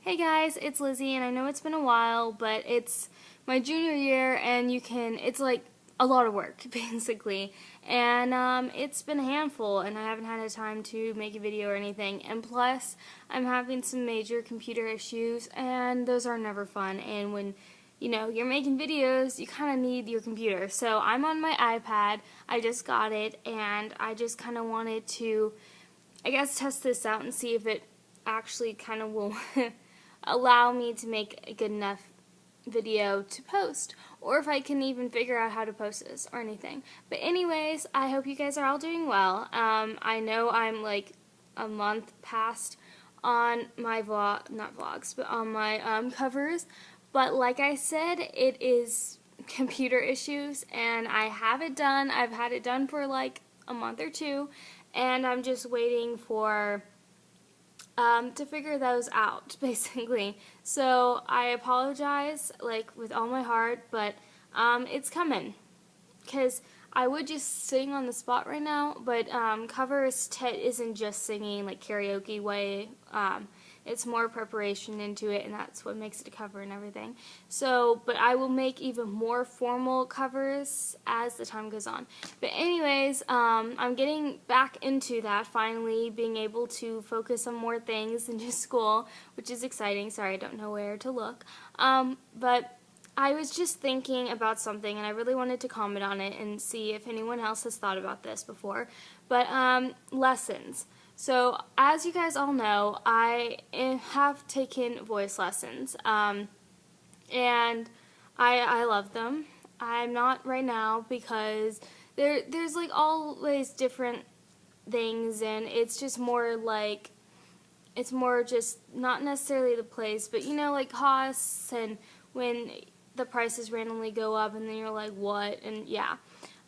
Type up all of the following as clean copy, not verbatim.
Hey guys, it's Lizzie, and I know it's been a while, but it's my junior year, and it's like a lot of work, basically. And it's been a handful, and I haven't had the time to make a video or anything. And plus, I'm having some major computer issues, and those are never fun. And when you're making videos, you kind of need your computer. So I'm on my iPad. I just got it, and I just kind of wanted to, I guess, test this out and see if it actually kind of will allow me to make a good enough video to post, or if I can even figure out how to post this or anything. But anyways, I hope you guys are all doing well. I know I'm like a month past on my not vlogs, but on my covers. But like I said, it is computer issues, and I have it done. I've had it done for like a month or two, and I'm just waiting for to figure those out, basically. So I apologize, like, with all my heart, but it's coming. Because I would just sing on the spot right now, but covers isn't just singing like karaoke way. It's more preparation into it, and that's what makes it a cover and everything. So, but I will make even more formal covers as the time goes on. But anyways, I'm getting back into that, finally being able to focus on more things than just school, which is exciting. Sorry, I don't know where to look. But I was just thinking about something, and I really wanted to comment on it and see if anyone else has thought about this before. But lessons. So, as you guys all know, I have taken voice lessons, and I love them. I'm not right now because there's like always different things, and it's just more like, it's more just not necessarily the place, but like costs, and when the prices randomly go up, and then you're like, what? And yeah.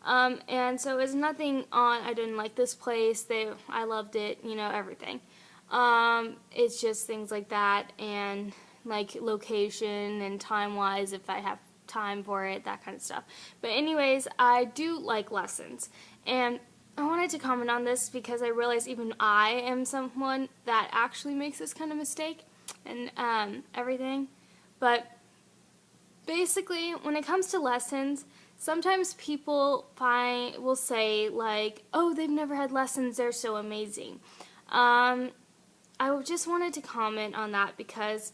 And so it's nothing on, I didn't like this place, I loved it, everything. It's just things like that, and like location and time-wise, if I have time for it, that kind of stuff. But anyways, I do like lessons, and I wanted to comment on this because I realize even I am someone that actually makes this kind of mistake and everything. But basically, when it comes to lessons, sometimes people will say, like, oh, they've never had lessons, they're so amazing. I just wanted to comment on that because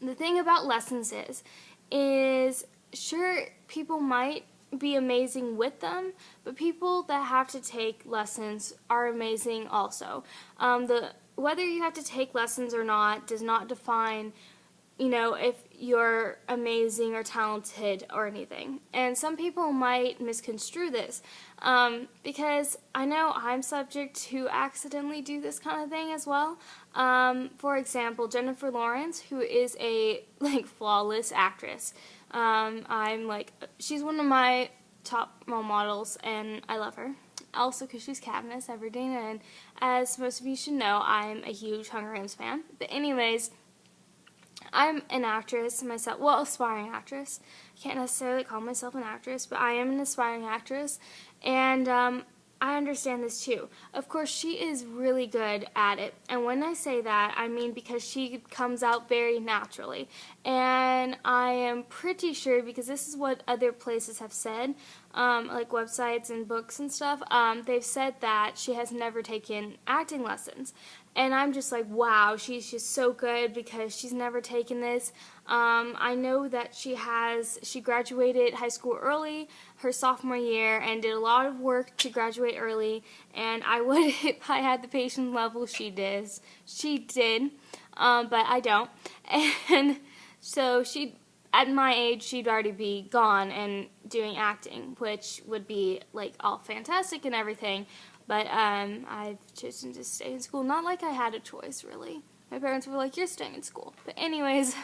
the thing about lessons is sure, people might be amazing with them, but people that have to take lessons are amazing also. Whether you have to take lessons or not does not define if you're amazing or talented or anything. And some people might misconstrue this, because I know I'm subject to accidentally do this kind of thing as well. For example, Jennifer Lawrence, who is a flawless actress. She's one of my top role models, and I love her. Also because she's Katniss Everdeen, and as most of you should know, I'm a huge Hunger Games fan. But anyways, I'm an actress myself, well, aspiring actress. I can't necessarily call myself an actress, but I am an aspiring actress, and I understand this too. Of course, she is really good at it, and when I say that, I mean because she comes out very naturally, and I am pretty sure, because this is what other places have said, like websites and books and stuff, they've said that she has never taken acting lessons. And I'm just like, wow, she's just so good because she's never taken this. I know that she graduated high school early, her sophomore year, and did a lot of work to graduate early. And I would, if I had the patience level she did, but I don't. And so at my age, she'd already be gone and doing acting, which would be like all fantastic and everything. But I've chosen to stay in school. Not like I had a choice, really. My parents were like, you're staying in school. But anyways,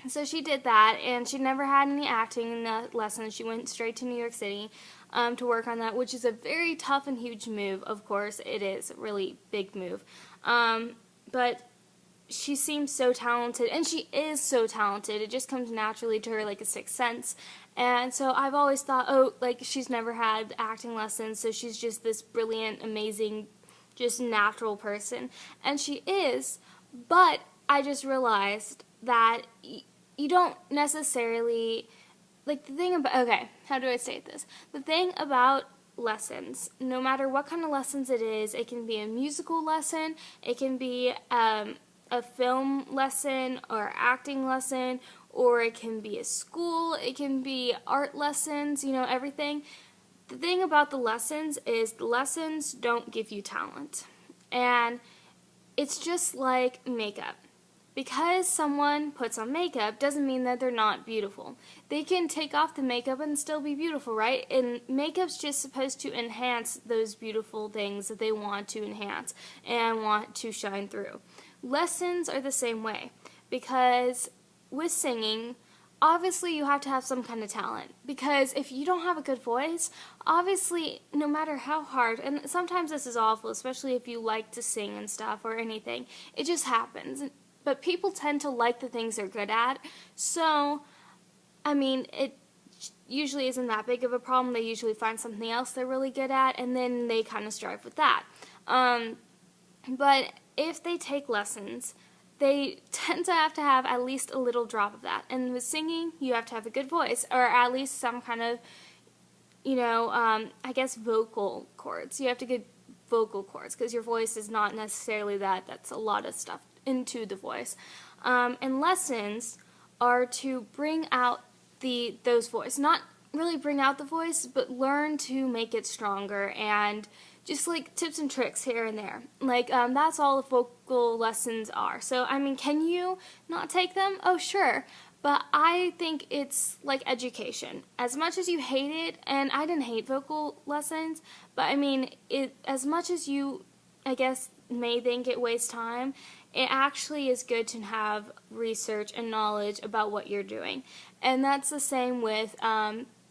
so she did that, and she never had any acting lessons. She went straight to New York City to work on that, which is a very tough and huge move. Of course, it is a really big move. But she seems so talented, and she is so talented. It just comes naturally to her like a sixth sense. And so I've always thought, oh, like, she's never had acting lessons, so she's just this brilliant, amazing, just natural person. And she is, But I just realized that you don't necessarily, like, the thing about, okay, how do I state this? The thing about lessons, no matter what kind of lessons it is, it can be a musical lesson, it can be a film lesson or acting lesson, or it can be a school, it can be art lessons, you know, everything. The thing about the lessons is the lessons don't give you talent. And it's just like makeup. Because someone puts on makeup doesn't mean that they're not beautiful. They can take off the makeup and still be beautiful, right? And makeup's just supposed to enhance those beautiful things that they want to enhance and want to shine through. Lessons are the same way, because with singing, obviously you have to have some kind of talent, because if you don't have a good voice, obviously no matter how hard, and sometimes this is awful, especially if you like to sing and stuff or anything, it just happens. But people tend to like the things they're good at, so, I mean, it usually isn't that big of a problem. They usually find something else they're really good at, and then they kind of strive with that. But if they take lessons, they tend to have at least a little drop of that. And with singing, you have to have a good voice, or at least some kind of, you know, I guess vocal cords. You have to get vocal cords, because your voice is not necessarily that. That's a lot of stuff into the voice. And lessons are to bring out those voice. Not really bring out the voice, but learn to make it stronger, and just like tips and tricks here and there. Like, that's all the vocal lessons are. So, I mean, can you not take them? Oh, sure. But I think it's like education. As much as you hate it, and I didn't hate vocal lessons, but I mean, as much as you, I guess, may think it wastes time, it actually is good to have research and knowledge about what you're doing. And that's the same with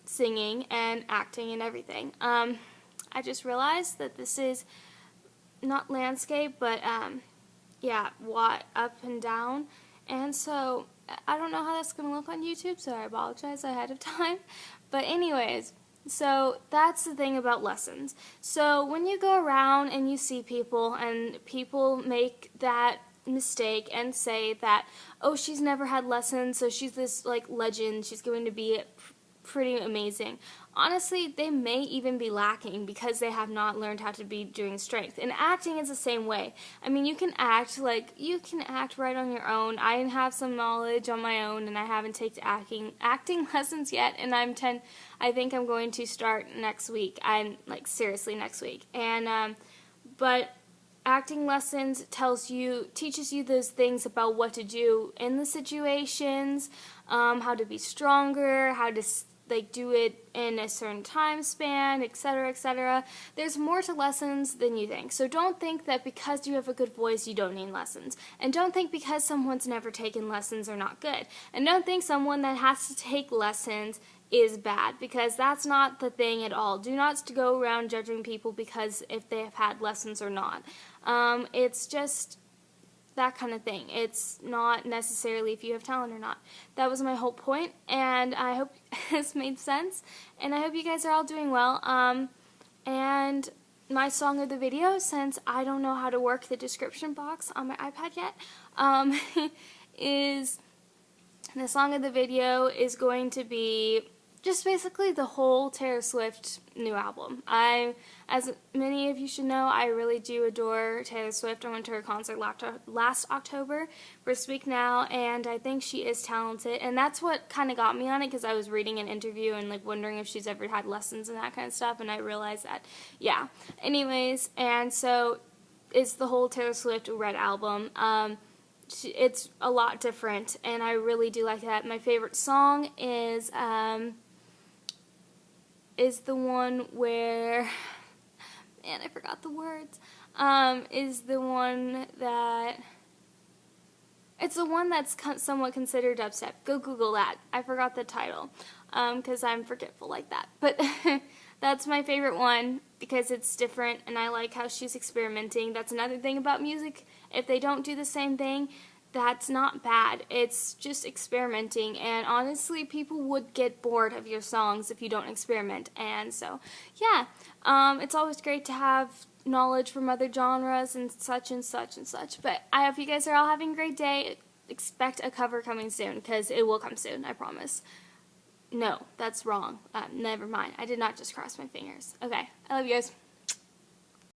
singing and acting and everything. I just realized that this is not landscape, but yeah, up and down. And so I don't know how that's going to look on YouTube, so I apologize ahead of time. But anyways, so that's the thing about lessons. So when you go around and you see people, and people make that mistake and say that, oh, she's never had lessons, so she's this like legend, she's going to be pretty amazing. Honestly, they may even be lacking because they have not learned how to be doing strength. And acting is the same way. I mean, you can act right on your own. I have some knowledge on my own, and I haven't taken acting lessons yet, and I think I'm going to start next week. I'm like seriously next week. And but acting lessons teaches you those things about what to do in the situations, how to be stronger, how to like do it in a certain time span, etc., etc. There's more to lessons than you think. So don't think that because you have a good voice you don't need lessons. And don't think because someone's never taken lessons are not good. And don't think someone that has to take lessons is bad, because that's not the thing at all. Do not go around judging people because if they have had lessons or not. It's just that kind of thing. It's not necessarily if you have talent or not. That was my whole point, and I hope this made sense, and I hope you guys are all doing well. And my song of the video, since I don't know how to work the description box on my iPad yet, is the song of the video is going to be just basically the whole Taylor Swift new album. As many of you should know, I really do adore Taylor Swift. I went to her concert last October for Speak Now, and I think she is talented. And that's what kind of got me on it, because I was reading an interview and like wondering if she's ever had lessons and that kind of stuff, and I realized that, yeah. Anyways, and so it's the whole Taylor Swift Red album. It's a lot different, and I really do like that. My favorite song is the one where, man, I forgot the words, is the one that, it's the one that's somewhat considered dubstep. Go Google that. I forgot the title, because I'm forgetful like that. But that's my favorite one, because it's different, and I like how she's experimenting. That's another thing about music. If they don't do the same thing, that's not bad. It's just experimenting, and honestly, people would get bored of your songs if you don't experiment. And so, yeah, it's always great to have knowledge from other genres and such and such and such. But I hope you guys are all having a great day. Expect a cover coming soon, because it will come soon, I promise. No, that's wrong. Never mind. I did not just cross my fingers. Okay, I love you guys.